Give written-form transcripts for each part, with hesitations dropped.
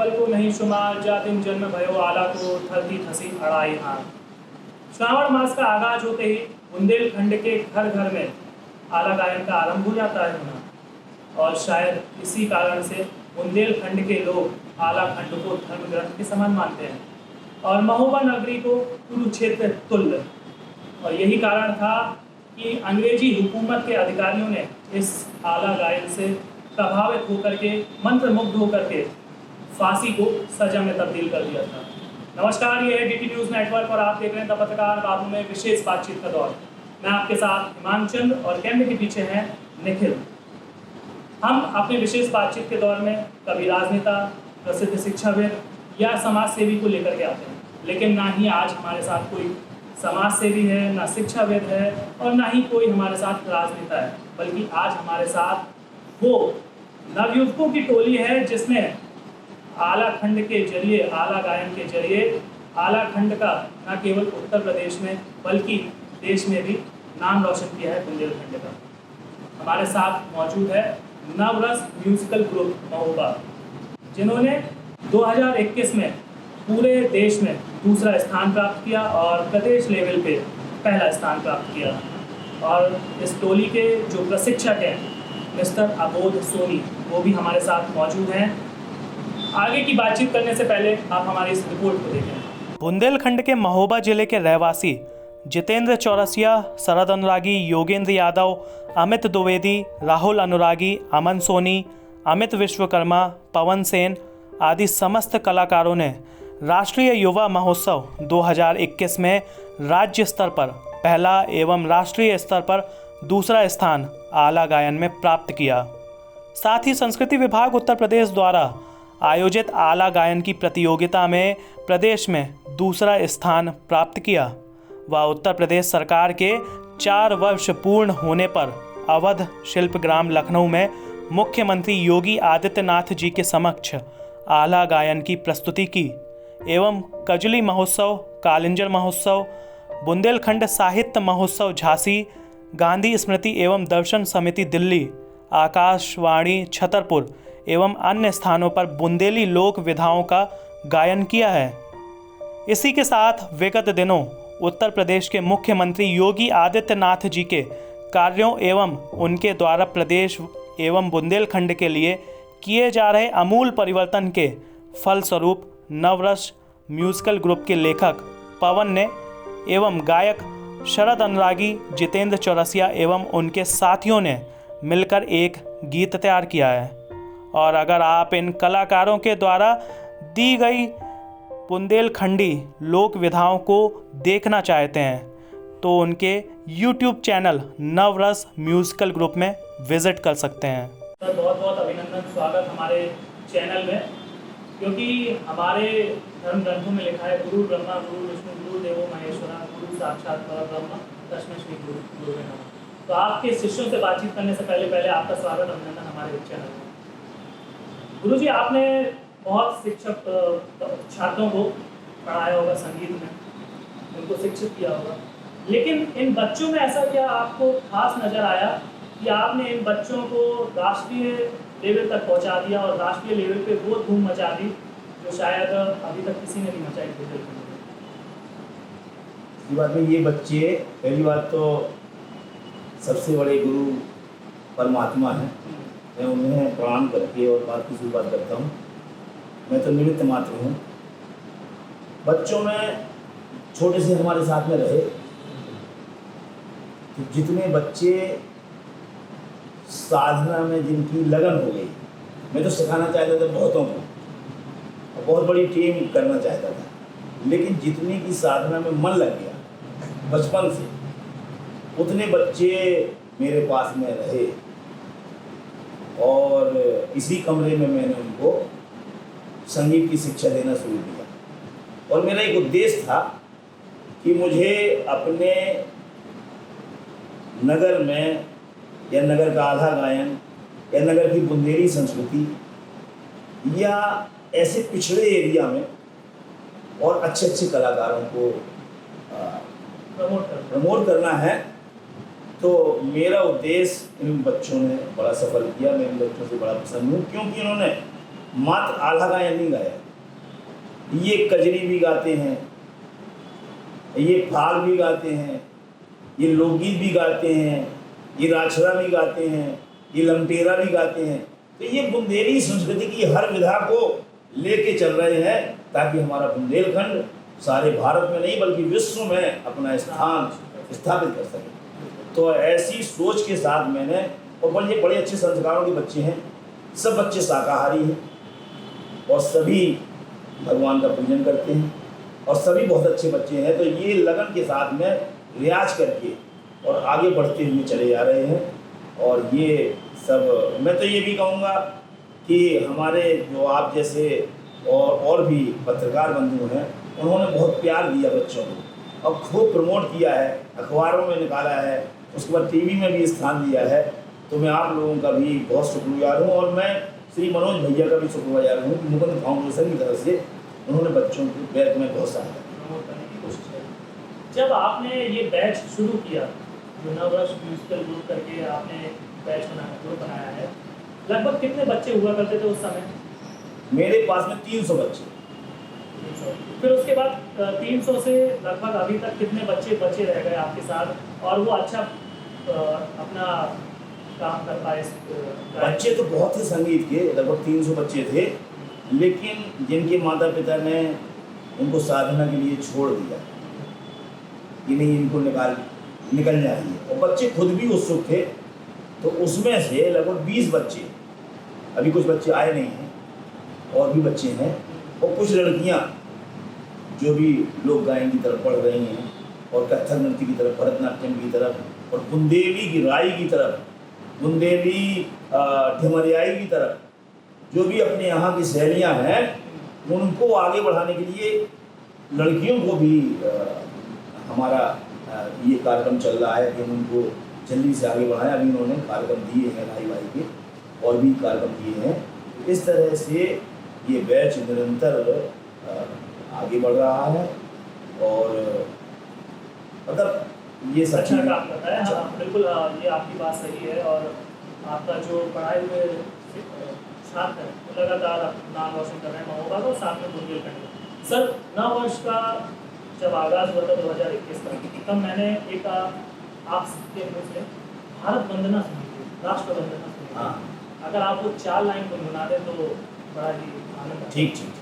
बल को नहीं शुमार, जातिम जन्म भयो आला को थरती थसी अड़ाई हार। श्रावण मास का आगाज होते ही बुंदेलखंड के घर घर में आला गायन का आरंभ हो जाता है होना, और शायद इसी कारण से बुंदेलखंड के लोग आला खंड को धर्म ग्रंथ के समान मानते हैं और महोबा नगरी को कुरुक्षेत्र तुल्य। और यही कारण था कि अंग्रेजी हुकूमत के अधिकारियों ने इस आला गायन से प्रभावित होकर के, मंत्रमुग्ध होकर के फांसी को सजा में तब्दील कर दिया था। नमस्कार, ये है डीटी न्यूज़ नेटवर्क और आप देख रहे हैं द पत्रकार बाबू में विशेष बातचीत का दौर। मैं आपके साथ हिमांचल और कैमरे के पीछे हैं निखिल। हम अपने विशेष बातचीत के दौर में कभी राजनेता, प्रसिद्ध शिक्षाविद या समाज सेवी को लेकर के आते हैं, लेकिन ना ही आज हमारे साथ कोई समाज सेवी है, ना शिक्षाविद है और ना ही कोई हमारे साथ राजनेता है, बल्कि आज हमारे साथ वो नवयुवकों की टोली है जिसमें आला खंड के जरिए, आला गायन के जरिए आला खंड का न केवल उत्तर प्रदेश में बल्कि देश में भी नाम रोशन किया है बुंदेलखंड का। हमारे साथ मौजूद है नवरस म्यूजिकल ग्रुप महोबा, जिन्होंने 2021 में पूरे देश में दूसरा स्थान प्राप्त किया और प्रदेश लेवल पे पहला स्थान प्राप्त किया। और इस टोली के जो प्रशिक्षक हैं मिस्टर अबोध सोनी, वो भी हमारे साथ मौजूद हैं। आगे की बातचीत करने से पहले आप हमारी इस रिपोर्ट को देखें। बुंदेलखंड के महोबा जिले के रहवासी जितेंद्र चौरसिया, शरद अनुरागी, योगेंद्र यादव, अमित द्विवेदी, राहुल अनुरागी, अमन सोनी, अमित विश्वकर्मा, पवन सेन आदि समस्त कलाकारों ने राष्ट्रीय युवा महोत्सव 2021 में राज्य स्तर पर पहला एवं राष्ट्रीय स्तर पर दूसरा स्थान आला गायन में प्राप्त किया। साथ ही संस्कृति विभाग उत्तर प्रदेश द्वारा आयोजित आला गायन की प्रतियोगिता में प्रदेश में दूसरा स्थान प्राप्त किया व उत्तर प्रदेश सरकार के 4 वर्ष पूर्ण होने पर अवध शिल्पग्राम लखनऊ में मुख्यमंत्री योगी आदित्यनाथ जी के समक्ष आला गायन की प्रस्तुति की एवं कजली महोत्सव, कालिंजर महोत्सव, बुंदेलखंड साहित्य महोत्सव झांसी, गांधी स्मृति एवं दर्शन समिति दिल्ली, आकाशवाणी छतरपुर एवं अन्य स्थानों पर बुंदेली लोक विधाओं का गायन किया है। इसी के साथ विगत दिनों उत्तर प्रदेश के मुख्यमंत्री योगी आदित्यनाथ जी के कार्यों एवं उनके द्वारा प्रदेश एवं बुंदेलखंड के लिए किए जा रहे आमूल परिवर्तन के फलस्वरूप नवरस म्यूजिकल ग्रुप के लेखक पवन ने एवं गायक शरद अनुरागी, जितेंद्र चौरसिया एवं उनके साथियों ने मिलकर एक गीत तैयार किया है। और अगर आप इन कलाकारों के द्वारा दी गई बुंदेलखंडी लोक विधाओं को देखना चाहते हैं तो उनके YouTube चैनल नवरस म्यूजिकल ग्रुप में विजिट कर सकते हैं। सर, बहुत बहुत अभिनंदन, स्वागत हमारे चैनल में, क्योंकि हमारे धर्म ग्रंथों में लिखा है गुरु ब्रह्मा गुरु विष्णु गुरु देवो महेश्वरा गुरु साक्षात परब्रह्म तस्मै श्री गुरुवे नमः। तो आपके शिष्यों से बातचीत करने से पहले आपका स्वागत, अभिनंदन हमारे चैनल में। गुरुजी, आपने बहुत शिक्षक छात्रों को पढ़ाया होगा संगीत में, उनको शिक्षित किया होगा, लेकिन इन बच्चों में ऐसा क्या आपको खास नज़र आया कि आपने इन बच्चों को राष्ट्रीय लेवल तक पहुंचा दिया और राष्ट्रीय लेवल पे वो धूम मचा दी जो शायद अभी तक किसी ने नहीं मचाई थी? ये बात में ये बच्चे, पहली बात तो सबसे बड़े गुरु परमात्मा हैं, मैं उन्हें प्रणाम करके और बात की शुरुआत करता हूँ। मैं तो निमित्त मात्र हूँ। बच्चों में छोटे से हमारे साथ में रहे तो जितने बच्चे साधना में जिनकी लगन हो गई, मैं तो सिखाना चाहता था बहुतों को और बहुत बड़ी टीम करना चाहता था, लेकिन जितने की साधना में मन लग गया बचपन से, उतने बच्चे मेरे पास में रहे और इसी कमरे में मैंने उनको संगीत की शिक्षा देना शुरू किया। और मेरा एक उद्देश्य था कि मुझे अपने नगर में या नगर का आला गायन या नगर की बुंदेली संस्कृति या ऐसे पिछड़े एरिया में और अच्छे अच्छे कलाकारों को प्रमोट करना है। तो मेरा उद्देश्य इन बच्चों ने बड़ा सफल किया। मैं इन बच्चों से बड़ा प्रसन्न हूँ क्योंकि इन्होंने मात्र आल्हा गायन नहीं गाया, ये कजरी भी गाते हैं, ये फाग भी गाते हैं, ये लोकगीत भी गाते हैं, ये राछड़ा भी गाते हैं, ये लमटेरा भी गाते हैं। तो ये बुंदेली संस्कृति की हर विधा को लेके चल रहे हैं ताकि हमारा बुंदेलखंड सारे भारत में नहीं बल्कि विश्व में अपना स्थान स्थापित कर सके। तो ऐसी सोच के साथ मैंने, और बड़े बड़े अच्छे संस्कारों के बच्चे हैं, सब बच्चे शाकाहारी हैं और सभी भगवान का पूजन करते हैं और सभी बहुत अच्छे बच्चे हैं। तो ये लगन के साथ में रियाज करके और आगे बढ़ते हुए चले जा रहे हैं। और ये सब मैं तो ये भी कहूँगा कि हमारे जो आप जैसे और भी पत्रकार बंधु हैं, उन्होंने बहुत प्यार दिया बच्चों को और खूब प्रमोट किया है, अखबारों में निकाला है, उसके बाद टीवी में भी स्थान दिया है। तो मैं आप लोगों का भी बहुत शुक्रगुजार हूँ और मैं श्री मनोज भैया का भी शुक्रगुजार हूँ कि मुकुंद फाउंडेशन की तरफ से उन्होंने बच्चों के बैच में बहुत सहायता प्रमोट करने की कोशिश करी। जब आपने ये बैच शुरू किया, जो नववर्ष म्यूजिकल ग्रुप करके आपने बैच बनाया है, लगभग कितने बच्चे हुआ करते थे उस समय? मेरे पास में 300 बच्चे। 300। फिर उसके बाद 300 से लगभग अभी तक कितने बच्चे बचे रह गए आपके साथ और वो अच्छा अपना काम कर पाए? बच्चे तो बहुत ही संगीत के लगभग 300 बच्चे थे, लेकिन जिनके माता पिता ने उनको साधना के लिए छोड़ दिया कि नहीं इनको निकल जाएंगे, और बच्चे खुद भी उत्सुक थे। तो उसमें से लगभग 20 बच्चे, अभी कुछ बच्चे आए नहीं हैं और भी बच्चे हैं, और कुछ लड़कियां जो भी लोक गायन की तरफ पढ़ रही हैं और कथक नृत्य की तरफ, भरतनाट्यम की तरफ और बुंदेली की राई की तरफ, बुंदेली ढिमरियाई की तरफ, जो भी अपने यहाँ की शैलियाँ हैं उनको आगे बढ़ाने के लिए लड़कियों को भी हमारा ये कार्यक्रम चल रहा है कि हम उनको जल्दी से आगे बढ़ाएं। अभी उन्होंने कार्यक्रम दिए हैं राई वाई के, और भी कार्यक्रम दिए हैं। इस तरह से ये बैच निरंतर आगे बढ़ रहा है और मतलब ये अच्छा काम करता है। हाँ बिल्कुल, ये आपकी बात सही है। और आपका जो पढ़ाए हुए छात्र हैं वो लगातार नाम रोशन कर रहे हैं महोबा को, साथ में बुंदेलखंड। सर, नववर्ष का जब आगाज़ हुआ था 2021 का, तब मैंने एक आपके मुँह से भारत वंदना सुनी थी, राष्ट्र वंदना सुनी थी। हाँ, अगर आप वो 4 लाइन को गुनगुना दें तो बड़ा ही आनंद। ठीक ठीक।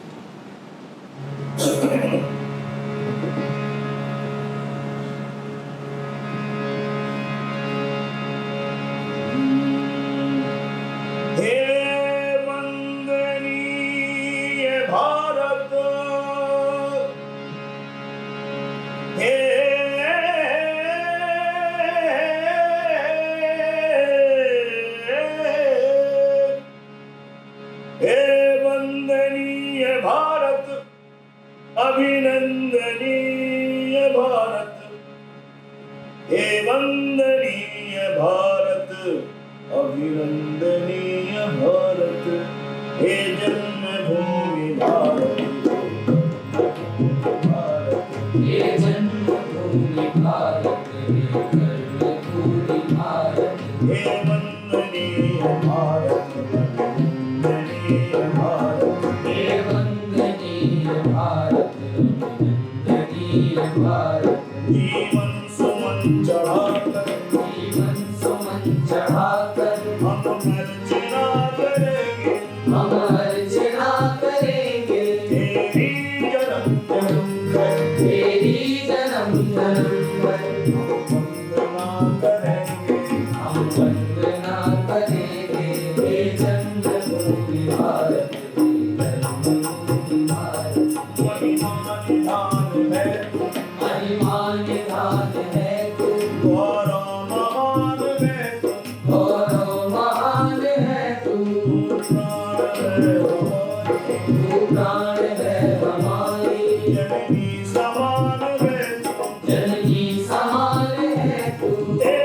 अभिनंदनीय भारत, हे वंदनीय भारत, अभिनंदनीय भारत, हे जन्मभूमि भारत, हे जन्मभूमि भारत, हे कर्मभूमि भारत, हे वंदनीय भारत, वंदनीय भारत, हे वंदनीय भारत, वंदनीय भारत। जीवन सुमन चढ़ाकर, जीवन सुमन चढ़ाकर हम अर्चना करेंगे, हम अर्चना करेंगे, तेरी जन्म जन्म पर तेरी जन्म जन्म पर वंदना करेंगे, हम वंदना करेंगे। हे जन्मभूमि भारत, हे जन्मभूमि भारत। महिमा निधान है तू, महिमा निधान है तू, गौरव महान है तू, गौरव महान है तू, तू प्राण है हमारे, तू प्राण है हमारी, जननी समान है तू, जननी समान है तू, हे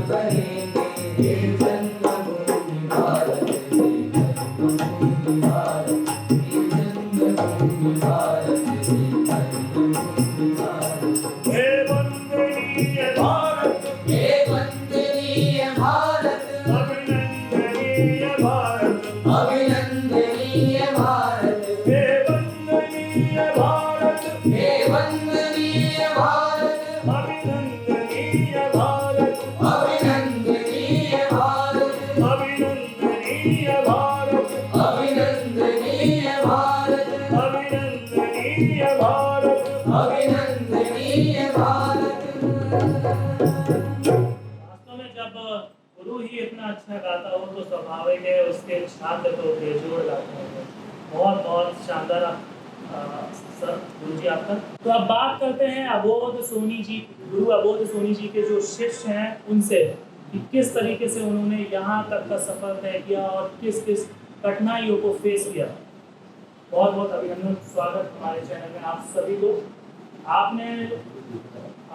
करेंगे हे जन्मभूमि भारत हे जन्मभूमि भारत हे जन्मभूमि भारत हे जन्मभूमि भारत हे वंदनीय भारत, हे वंदनीय भारत अभिनंदनीय भारत, अभिनंदनीय भारत हे वंदनीय भारत, हे वंदनीय भारत अभिनंदनीय भारत, अभिनंदनीय भारत अभिनंदनीय भारत, अभिनंदनीय भारत अभिनंदनीय भारत। अभिनंदनीय भारत वास्तव में जब गुरु ही इतना अच्छा गाता हो तो स्वाभाविक है उसके छात्र तो बेजोड़ गाते हैं। बहुत बहुत शानदार सर गुरु जी आपका। तो अब बात करते हैं अबोध सोनी जी, गुरु अबोध सोनी जी के जो शिष्य हैं उनसे कि किस तरीके से उन्होंने यहाँ तक का सफर तय किया और किस किस कठिनाइयों को फेस किया। बहुत बहुत अभिनंदन, स्वागत हमारे चैनल में आप सभी को। आपने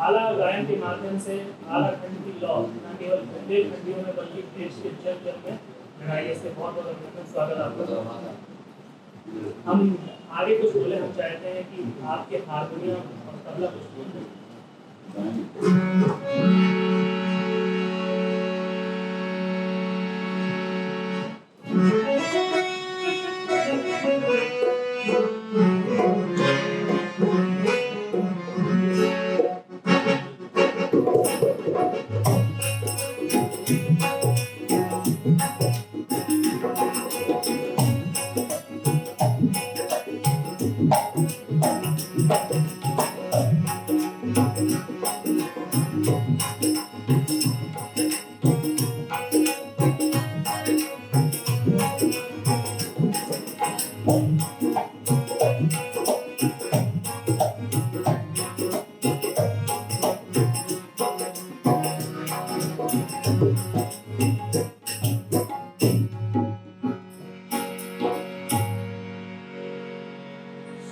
आला गायन के माध्यम से आला खंड की लौ न केवल बुंदेलखंडियों में बल्कि देश के जन जन में लड़ाई। इससे बहुत बहुत अभिनंदन, स्वागत आपका। हम आगे कुछ बोले, हम चाहते हैं कि आपके हारमोनियम और तबला कुछ बोले।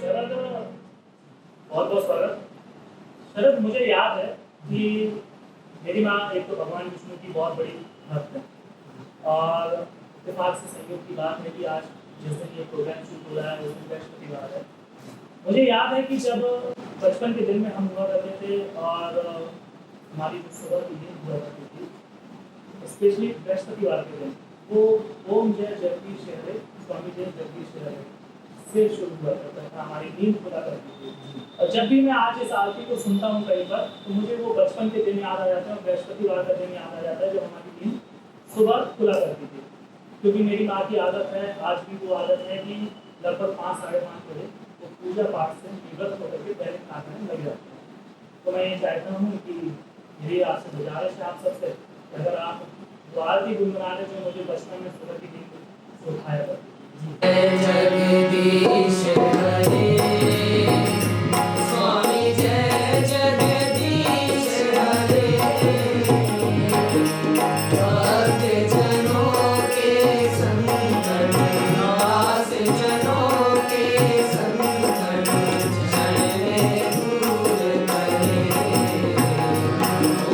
शरद, बहुत बहुत स्वागत। शरद, मुझे याद है कि मेरी माँ एक तो भगवान विष्णु की बहुत बड़ी भक्त है और इत्तेफाक से संयोग की बात है कि आज जिस दिन ये प्रोग्राम शुरू हो रहा है उस दिन बृहस्पतिवार है। मुझे याद है कि जब बचपन के दिन में हम हुआ करते थे और हमारी जो सुबह की नींद हुआ करती थी, स्पेशली बृहस्पतिवार के दिन, वो ओम जय जगदीश हरे स्वामी जय जगदीश हरे से शुरू हुआ करता था, हमारी नींद खुला करती थी। और जब भी मैं आज इस आरती को सुनता हूँ कई बार तो मुझे वो बचपन के दिन याद आ जाते हैं और बृहस्पतिवार का दिन याद आ जाता है जब हमारी नींद सुबह खुला करती थी। क्योंकि मेरी माँ की आदत है, आज भी वो आदत है कि लगभग 5 साढ़े 5 बजे वो पूजा पाठ से निवृत्त होकर के पहले खाने लग जाते हैं। तो मैं ये चाहता हूँ कि मेरी आपसे गुजारिश है आप सबसे, अगर आप वो आरती गुनगुनाने जो मुझे बचपन में सुबह की नींद से उठाया करती जगदीश हरे स्वामी जय जगदीश हरे भक्त जनों के संकट नाश जनों के संकट क्षण में दूर करे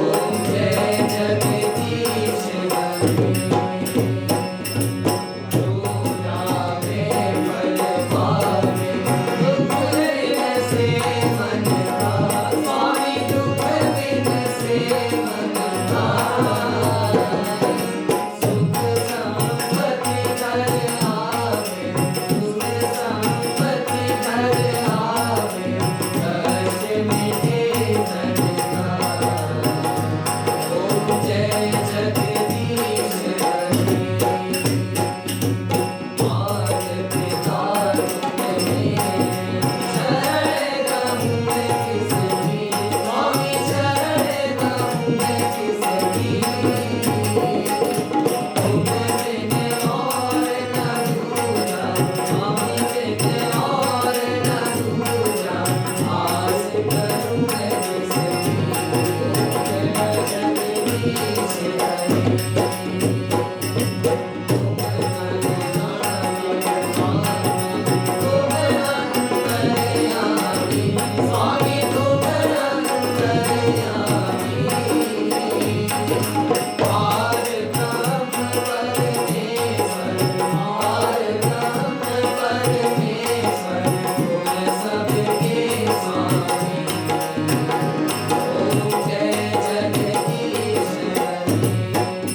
ओम जय जगदीश हरे जय जगदीश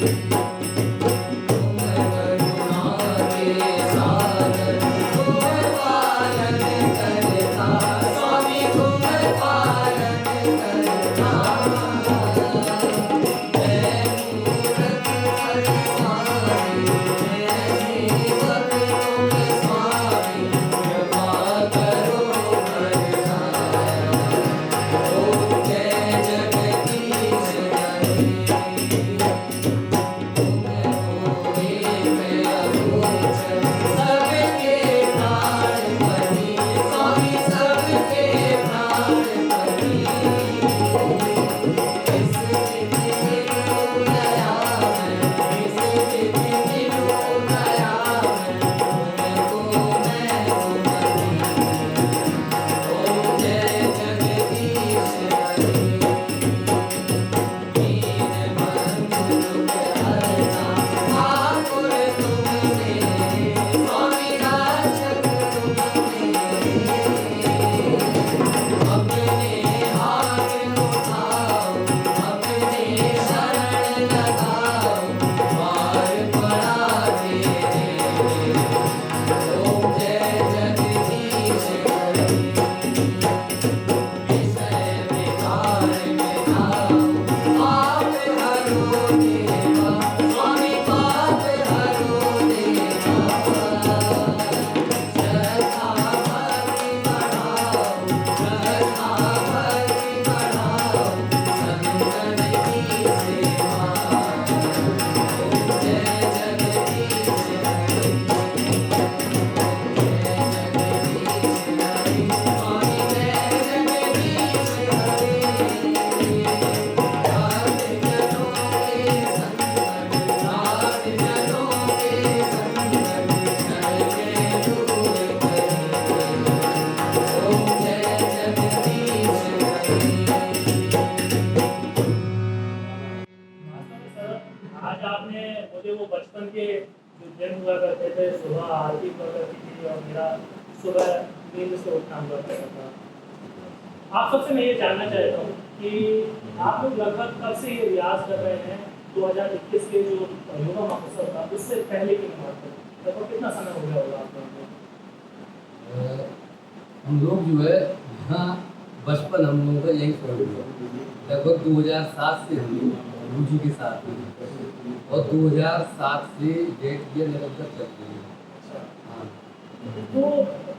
तुम करुणा के सागर तुम पालन करता स्वामी तुम पालन करता मैं मूरत हर स्वामी मैं सेवक तुम स्वामी कृपा करो करता ओम जय जगदीश हरे तुम होए मैं अगोचर सबके प्राणपति स्वामी सबके प्राणपति इस तिथि मिलो दया मैं इस तिथि मिलो दया मैं तुमको ओम जय जगदीश हरे दीन बंधु दुख हरता ठाकुर तुम मेरे स्वामी रक्षक तुम मेरे अपने हाथ उठाओ अपने शरण लगाओ द्वार पड़ा तेरे ओम जय जगदीश हरे विषय विकार मिटाओ पाप हरो देवा स्वामी पाप हरो देवा श्रद्धा भक्ति बढ़ाओ श्रद्धा भक्ति बढ़ाओ संतन की सेवा ओम जय जगदीश हरे जय जगदीश हरे स्वामी जय जगदीश हरे नाथ जनों के संकट नाथ जनों के संकट करके दूर करे ओम जय जगदीश हरे आज आपने मुझे वो बचपन के जो दिन हुआ करते थे सुबह आरती हुआ करती थी और मेरा सुबह नींद से उठना हुआ करता था। आप सबसे मैं ये जानना चाहता हूँ कि आप लोग लगभग कब से ये रियाज कर रहे हैं 2021 के जो युवा महोत्सव था उससे पहले की बात करें लगभग कितना समय हो गया होगा आप लोगों को? हम लोग जो है यहाँ बचपन हम लोगों का यही शुरू हुआ लगभग 2007 से हम लोग गुरु जी के साथ में और 2007 से डेट ये निरंतर चलती है। हाँ तो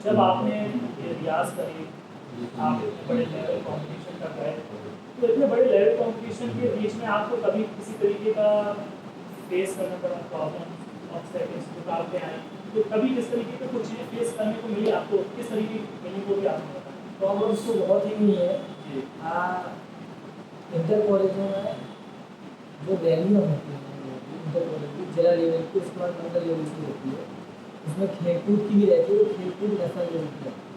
जब आपने ये रियाज करी आप इतने बड़े लेवल कंपटीशन कर गए तो इतने बड़े लेवल कंपटीशन के बीच में आपको कभी किसी तरीके का फेस करना पड़ा प्रॉब्लम ऑब्स्टेकल्स रुकावटें आई तो कभी किस तरीके की कुछ चीज़ें फेस करने को मिली आपको किस तरीके की मिली वो भी आपने बताया। प्रॉब्लम्स तो बहुत ही नहीं है जी इंटर कॉलेजों में जो रैलियाँ होती हैं इंटर कॉलेज की जिला लेवल की उसके बाद मंडल लेवल की होती है उसमें खेलकूद की भी रहती है तो खेलकूद नेशनल लेवल की रहती है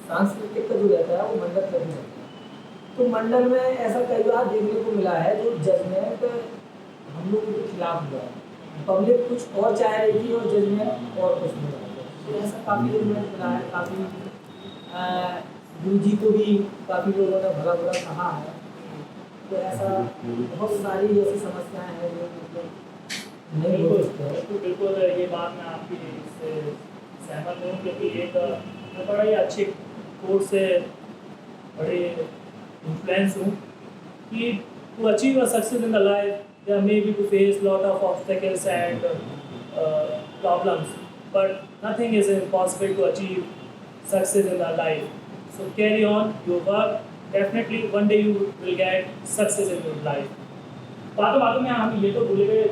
सांस्कृतिक का जो रहता है वो मंडल तक ही रहता है। तो मंडल में ऐसा कई बार देखने को मिला है जो जजमेंट हम लोग के खिलाफ हुआ है पब्लिक कुछ और चाह रही थी और जजमेंट और कुछ मिला है तो ऐसा काफ़ी जजमेंट मिला है काफ़ी गुरु जी को भी काफ़ी लोगों ने भला बुरा कहा है तो ऐसा बहुत सारी ऐसी समस्याएं हैं जो मतलब नहीं हो सकते हैं। बिल्कुल बिल्कुल ये बात मैं आपकी इससे सहमत हूँ क्योंकि एक मैं बड़ा ही अच्छे कोर्स से बड़े इन्फ्लुएंस हूँ कि to achieve a success in the life there may be to face lot of obstacles and problems but nothing is impossible to achieve success in the life so carry on your work definitely one day you will get success in your life। बातों में हम ये तो भूल गए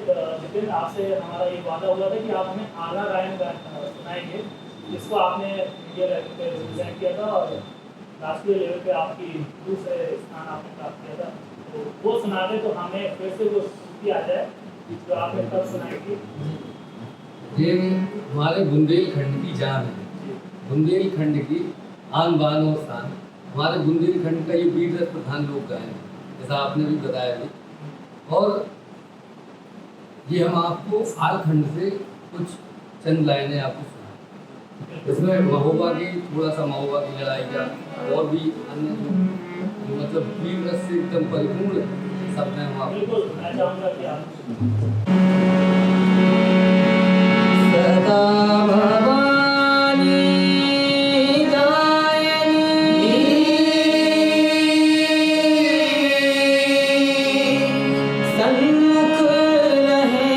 नितिन आपसे हमारा एक वादा हुआ था कि आप हमें आला गायन सुनाएंगे जिसको आपने इंडिया लेवल पे रिप्रेजेंट किया था और राष्ट्रीय लेवल पे आपकी दूसरे स्थान आपने प्राप्त किया था तो वो सुना दे तो हमें फिर से वो स्थिति आ जाए जो आपने तब सुनाई थी। ये हमारे बुंदेलखंड की जान है बुंदेलखंड की आन बान और शान हमारे बुंदेलखंड का ये वीर रस प्रधान लोक गायन जैसा आपने भी बताया भी और ये हम आपको आलखंड से कुछ चंद लाइनें आपको सुना इसमें महोबा की थोड़ा सा महोबा की लड़ाई का और भी अन्य जो मतलब वीर रस से एकदम परिपूर्ण शब्द हैं वो आप बिल्कुल मैं चाहूँगा कि आप सदा भवानी गायनी सन्मुख रहे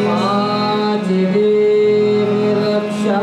माज देव रक्षा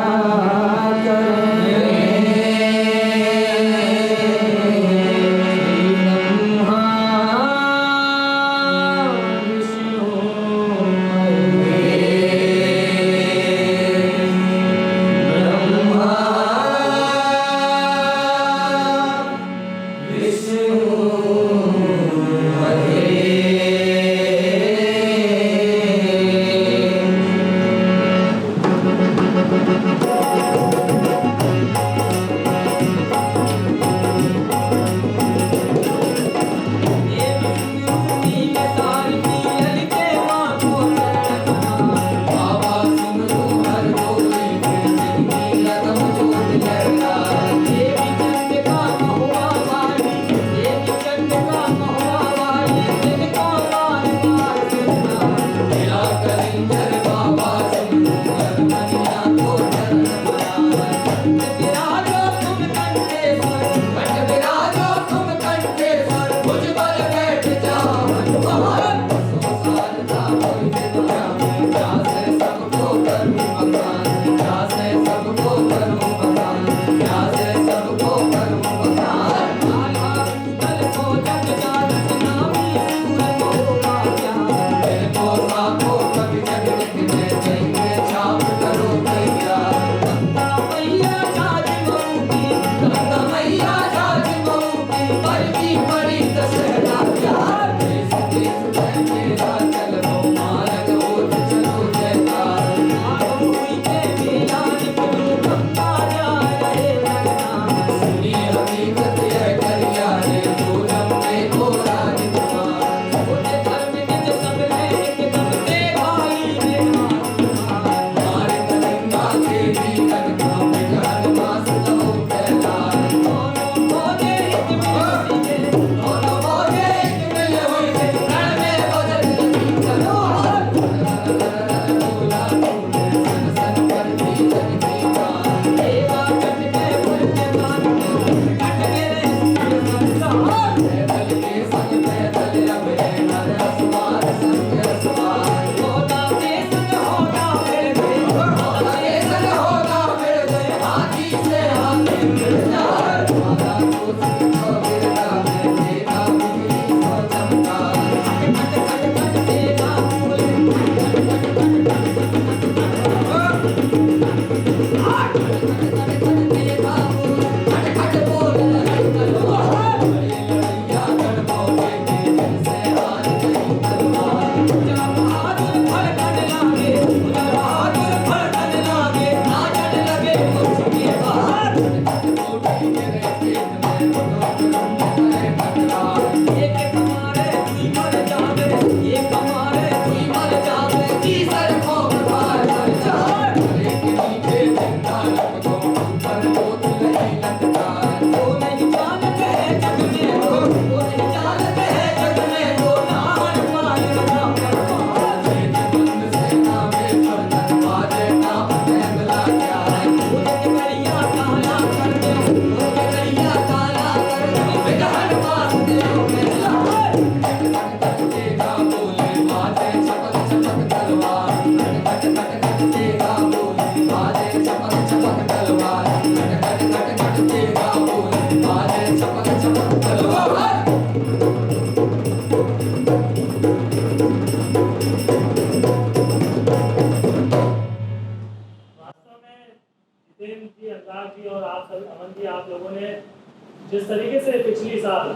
जिस तरीके से पिछली साल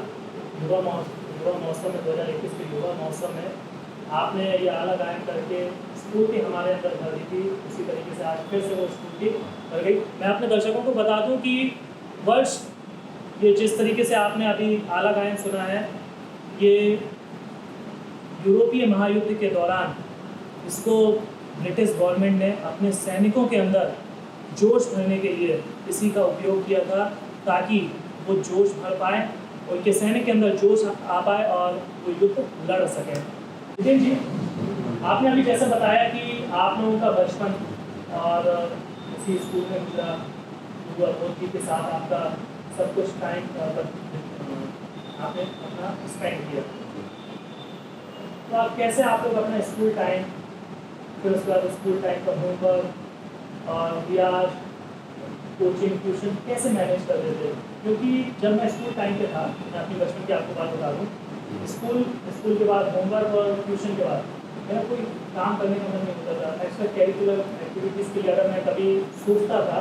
युवा महोत्सव में 2021 के युवा महोत्सव में आपने ये आला गायन करके स्फूर्ति हमारे अंदर भर दी थी, उसी तरीके से आज फिर से वो स्फूर्ति भर गई। मैं अपने दर्शकों को बता दूं कि वर्ष ये जिस तरीके से आपने अभी आला गायन सुना है, ये यूरोपीय महायुद्ध के दौरान इसको ब्रिटिश गवर्नमेंट ने अपने सैनिकों के अंदर जोश भरने के लिए इसी का उपयोग किया था। ताकि वो जोश भर पाए, उनके सैनिक के अंदर जोश आ पाए और वो युद्ध लड़ सकें। जितेंद्र जी, आपने अभी जैसे बताया कि आप लोगों का बचपन और इसी स्कूल में गुजरा, गुरु अवधूत जी के साथ आपका सब कुछ टाइम आपने अपना स्पेंड किया। तो आप कैसे आप लोग अपना स्कूल टाइम, फिर उसके बाद स्कूल टाइम का होमवर्क और रियाज, कोचिंग, ट्यूशन कैसे मैनेज कर रहे थे? क्योंकि जब मैं स्कूल टाइम पे था, मैं अपनी बचपन की आपको बात बता दूँ, स्कूल के बाद होमवर्क और ट्यूशन के बाद मेरा कोई काम करने का मन नहीं होता था। एक्स्ट्रा करिकुलर एक्टिविटीज़ के लिए अगर मैं कभी सोचता था,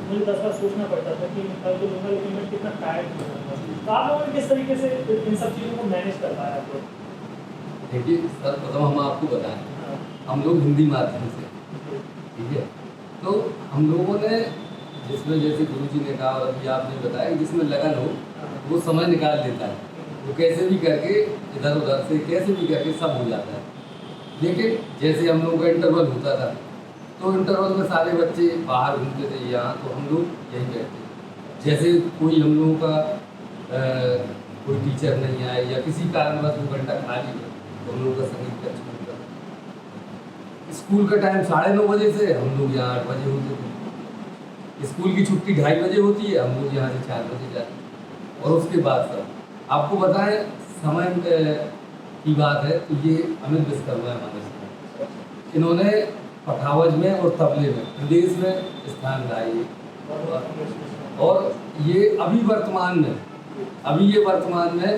मुझे 10 बार सोचना पड़ता था कि कल तो लूँगा, लेकिन मैं कितना टायर्ड हो जाता था। तो आप लोगों ने किस तरीके से इन सब चीज़ों को मैनेज कर पाया आप लोग? देखिए सर्वप्रथम हम आपको बताएं, हाँ, हम लोग हिंदी माध्यम से, ठीक है, तो हम लोगों ने जिसमें जैसे गुरुजी ने कहा और अभी आपने बताया कि जिसमें लगन हो वो समय निकाल देता है, वो कैसे भी करके इधर उधर से कैसे भी करके सब हो जाता है। लेकिन जैसे हम लोगों का इंटरवल होता था, तो इंटरवल में सारे बच्चे बाहर घूमते थे, यहाँ तो हम लोग यहीं बैठते। जैसे कोई हम लोगों का कोई टीचर नहीं आए या किसी कारणवश 2 घंटा खाली हो, तो हम लोगों का संगीत का स्कूल का स्कूल का टाइम 9:30 बजे से हम लोग यहाँ 8 बजे होते थे। स्कूल की छुट्टी 2:30 बजे होती है, हम लोग यहाँ से 4 बजे जाते हैं। और उसके बाद सब आपको बताएं समय की बात है, तो ये अमित विश्वकर्मा है हमारे साथ। इन्होंने पठावज में और तबले में प्रदेश में स्थान लाए और ये अभी वर्तमान में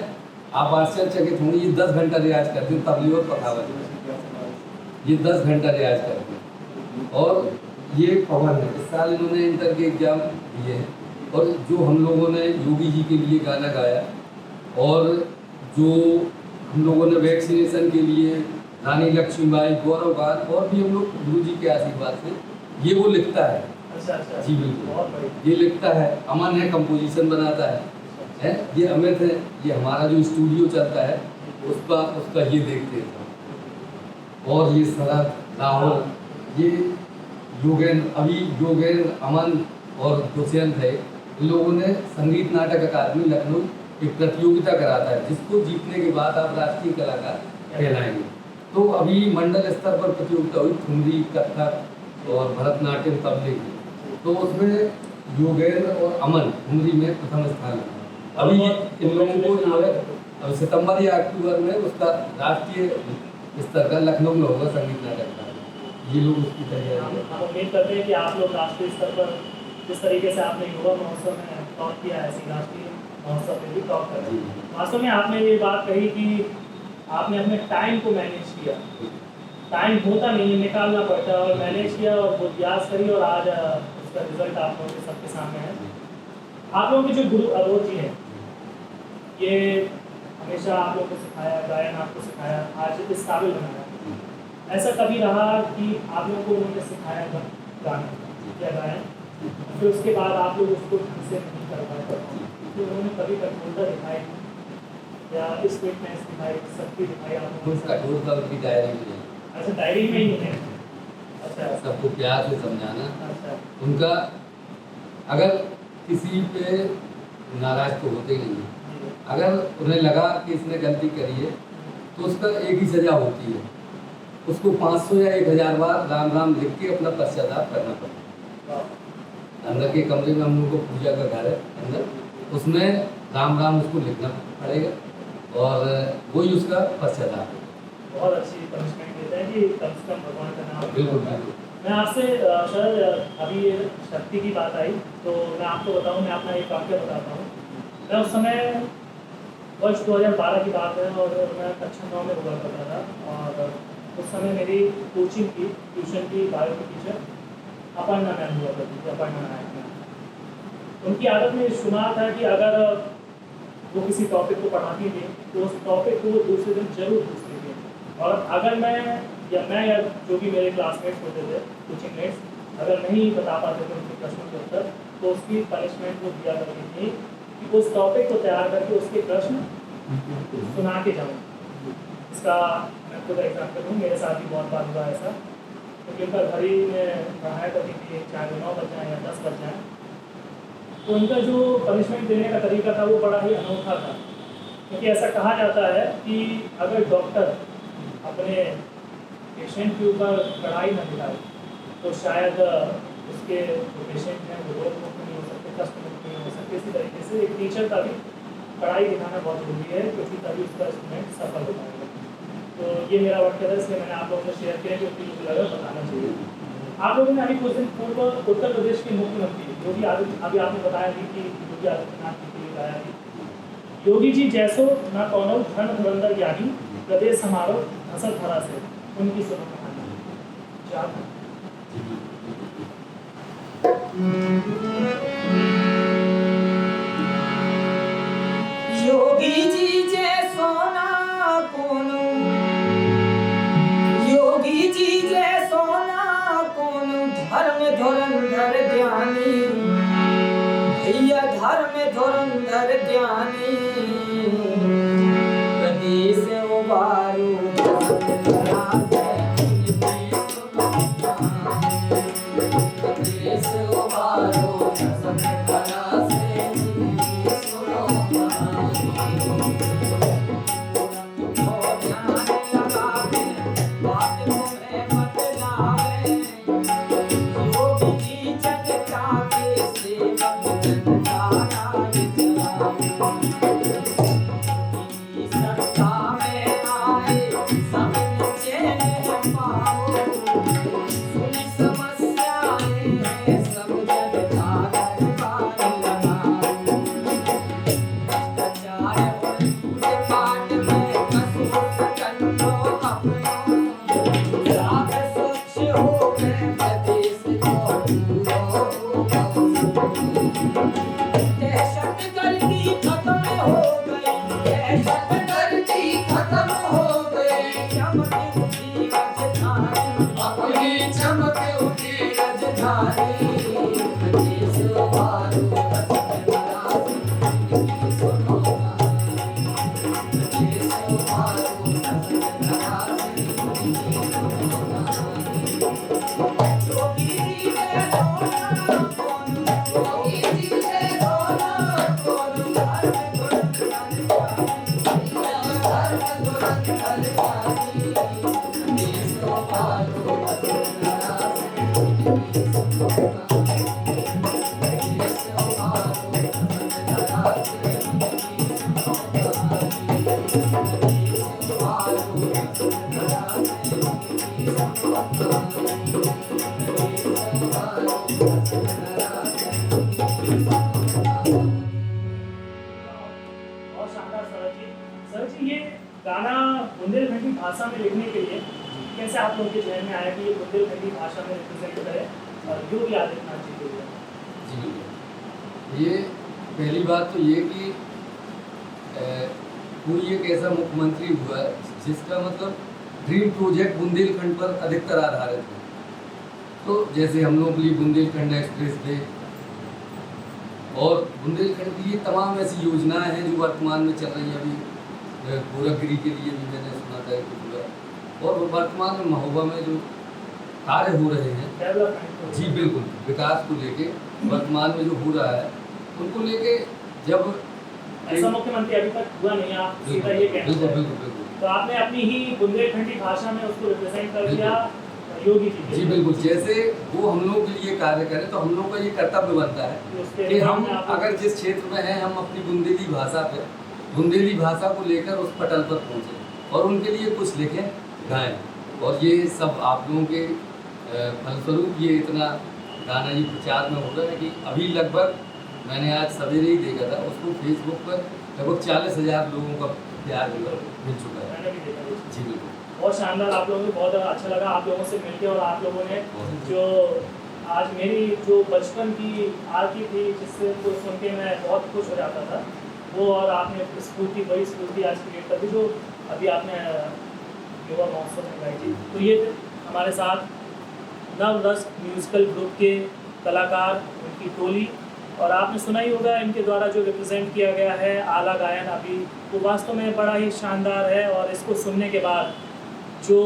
आप आश्चर्यचकित होंगे, ये 10 घंटा रियाज करते हैं तबले और पठावज में। ये 10 घंटा रियाज करते हैं और ये पवन है। इस साल इन्होंने इंटर के एग्जाम दिए हैं और जो हम लोगों ने योगी जी के लिए गाना गाया और जो हम लोगों ने वैक्सीनेशन के लिए रानी लक्ष्मीबाई, गौरव गान और भी हम लोग गुरु जी के आशीर्वाद से ये वो लिखता है। अच्छा, जी बिल्कुल, बहुत बढ़िया। ये लिखता है, अमन है कंपोजिशन बनाता है, ये अमित है, ये हमारा जो स्टूडियो चलता है उसका ये देखते हैं। और ये शरद, राहुल, ये योगेंद्र, अमन और दुष्यंत है, इन लोगों ने संगीत नाटक अकादमी लखनऊ एक प्रतियोगिता कराता है, जिसको जीतने के बाद आप राष्ट्रीय कलाकार कहलाएंगे। तो अभी मंडल स्तर पर प्रतियोगिता हुई ठुमरी, कथक और भरतनाट्यम तबले की, तो उसमें योगेंद्र और अमन ठुमरी में प्रथम स्थान है। अभी इन लोगों को जो है अब सितंबर या अक्टूबर में उसका राष्ट्रीय स्तर का लखनऊ में होगा संगीत नाटक का, ये लोग उसकी तैयारी। हम उम्मीद करते हैं कि आप लोग राष्ट्रीय स्तर पर जिस तरीके से आपने युवा महोत्सव में टॉप किया है, ऐसी राष्ट्रीय महोत्सव में भी टॉप करें। वास्तव में आपने ये बात कही कि आपने अपने टाइम को मैनेज किया, टाइम होता नहीं है, निकालना पड़ता है, और मैनेज किया और वो प्रयास करी और आज उसका रिजल्ट आप लोगों के सबके सामने है। आप लोगों के जो गुरु अवधूत जी हैं, ये हमेशा आप लोगों को सिखाया, गायन आपको सिखाया, आज इस काबिल बनाया। ऐसा कभी रहा कि आप लोगों को उन्होंने सिखाया गाना या गायन, फिर उसके बाद आप लोग उसको ढंग से नहीं कर पाए, तो उन्होंने कभी कठोरता दिखाई या स्ट्रिक्टनेस दिखाई, शक्ति दिखाई आप लोगों कुछ को? कठोर का उनकी डायरी में है, अच्छा, डायरी में ही है। अच्छा सबको प्यार से समझाना। अच्छा उनका अगर किसी पे नाराज तो होते ही नहीं है, जी, अगर उन्हें लगा कि इसने गलती करी है तो उसका एक ही सजा होती है, उसको 500 या 1000 बार राम राम लिख के अपना पश्चाताप करना पड़ता है। वाह, अंदर के कमरे में हम लोग को पूजा का घर है अंदर, उसमें राम राम उसको लिखना पड़ेगा और वही उसका पश्चाताप है। बहुत अच्छी पनिशमेंट देते हैं कि कम से कम भगवान का नाम। बिल्कुल बिल्कुल। मैं आपसे सर अभी ये शक्ति की बात आई तो मैं आपको बताऊं, मैं अपना एक वाक्य बताता हूँ। मैं उस समय वर्ष 2012 की बात है और मैं कक्षा 9 में हुआ करता था, और उस समय मेरी कोचिंग की, ट्यूशन की बायो की टीचर अपर्णा मैम हुआ करती थी, अपर्णा नायक मैम। उनकी आदत में शुमार था कि अगर वो किसी टॉपिक को पढ़ाती थी तो उस टॉपिक को वो दूसरे दिन जरूर पूछती थी, और अगर मैं या जो भी मेरे क्लासमेट्स होते थे, कोचिंग मेट्स, अगर नहीं बता पाते थे उनके प्रश्नों के उत्तर, तो उसकी पनिशमेंट वो दिया करती थी कि उस टॉपिक को तैयार करके उसके प्रश्न सुना के जाऊँ। इसका मैं खुद एग्जाम्पल हूँ, मेरे साथ भी बहुत बार हुआ ऐसा, क्योंकि उनका घड़ी में पढ़ाया करती थी, चाहे 9 बज जाए या 10 बज जाए, तो उनका जो पनिशमेंट देने का तरीका था वो बड़ा ही अनोखा था, क्योंकि ऐसा कहा जाता है कि अगर डॉक्टर अपने पेशेंट के ऊपर कड़ाई न दिखाए तो शायद उसके जो पेशेंट हैं वो रोग मुक्त नहीं हो सकते, कष्ट मुक्त नहीं हो सकते। इसी तरीके से एक टीचर का भी कड़ाई दिखाना बहुत जरूरी है, क्योंकि तभी उसका स्टूडेंट सफल हो पाएगा। तो ये मेरा वक्तव्य है, इसलिए मैंने आप लोगों से शेयर किया, क्योंकि मुझे लगा बताना चाहिए। आप लोगों ने अभी कुछ दिन पूर्व उत्तर प्रदेश के मुख्यमंत्री योगी आदित्य, अभी आपने बताया थी कि योगी आदित्यनाथ जी के लिए गाया थी, योगी जी जैसो न कौनो धन धुरंधर ज्ञानी, प्रदेश हमारो हसत धरा से, उनकी सुनो कहानी। याद है? योगी जी जैसो ना कोनो, योगी जी जैसो ना कोनो धर्म धुरंधर ज्ञानी, भैया धर्म धुरंधर ज्ञानी, प्रदेश उबारो प्रदेश उबारो बहुत शानदार सर जी। सर जी, ये गाना बुंदेलखंडी भाषा में लिखने के लिए कैसे आप लोगों के जहन में आया कि ये बुंदेलखंडी भाषा में रिप्रेजेंट करे योगी आदित्यनाथ जी के लिए? जी, ये पहली बात तो ये कि कोई एक ऐसा मुख्यमंत्री हुआ है जिसका मतलब ड्रीम प्रोजेक्ट बुंदेलखंड पर अधिकतर आधारित है। तो जैसे हम लोगों के लिए बुंदेलखंड एक्सप्रेस वे और बुंदेलखंड की ये तमाम ऐसी योजनाएं हैं जो वर्तमान में चल रही हैं। अभी गोरखगिरी के लिए भी मैंने सुना था कि पूरा, और वर्तमान में महोबा में जो कार्य हो रहे हैं, डेवलपमेंट जी बिल्कुल, विकास को लेके वर्तमान में जो हो रहा है उनको लेके जब ऐसा मुख्यमंत्री अभी तक हुआ नहीं, आप सीधा ये कहना बिल्कुल चाहेंगे। बिल्कुल बिल्कुल तो आपने अपनी ही बुंदेलखंडी भाषा में उसको रिप्रेजेंट कर दिया योगी जी के जी लिए। बिल्कुल, जैसे वो हम लोगों के लिए कार्य करें तो हम लोगों का ये कर्तव्य बनता है उसके कि हम में आप- अगर जिस क्षेत्र में हैं हम अपनी बुंदेली भाषा पे, बुंदेली भाषा को लेकर उस पटल पर पहुँचें और उनके लिए कुछ लिखें, गाएं। और ये सब आप लोगों के फलस्वरूप ये इतना गाना ये प्रचार में हो रहा है कि अभी लगभग मैंने आज सवेरे ही देखा था उसको फेसबुक पर लगभग 40,000 लोगों का प्यार मिल चुका है। मैंने भी देखा ये। जी बिल्कुल, बहुत शानदार, आप लोगों को बहुत अच्छा लगा आप लोगों से मिलके, और आप लोगों ने जो आज मेरी जो बचपन की आरती थी जिससे को सुन के मैं बहुत खुश हो जाता था वो, और आपने स्फूर्ति, बड़ी स्फूर्ति आज क्रिएट कर दी जो अभी आपने युवा महोत्सव में गाई थी। तो ये हमारे साथ नवरस म्यूजिकल ग्रुप के कलाकार, उनकी टोली, और आपने सुना ही होगा इनके द्वारा जो रिप्रेजेंट किया गया है आला गायन अभी, वो वास्तव में बड़ा ही शानदार है। और इसको सुनने के बाद जो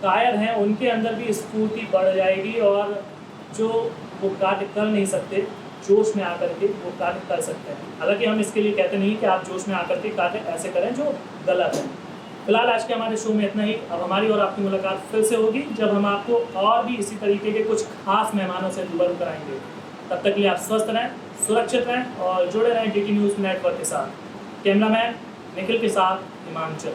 गायक हैं उनके अंदर भी स्फूर्ति बढ़ जाएगी, और जो वो कार्य कर नहीं सकते जोश में आकर के वो कार्य कर सकते हैं। हालांकि हम इसके लिए कहते नहीं कि आप जोश में आकर के कार्य ऐसे करें जो गलत है। फिलहाल आज के हमारे शो में इतना ही। अब हमारी और आपकी मुलाकात फिर से होगी जब हम आपको और भी इसी तरीके के कुछ खास मेहमानों से रूबरू कराएंगे। तब तक के लिए आप स्वस्थ रहें, सुरक्षित रहें और जुड़े रहें DT न्यूज़ नेटवर्क के साथ। कैमरामैन निखिल के साथ हिमांचल।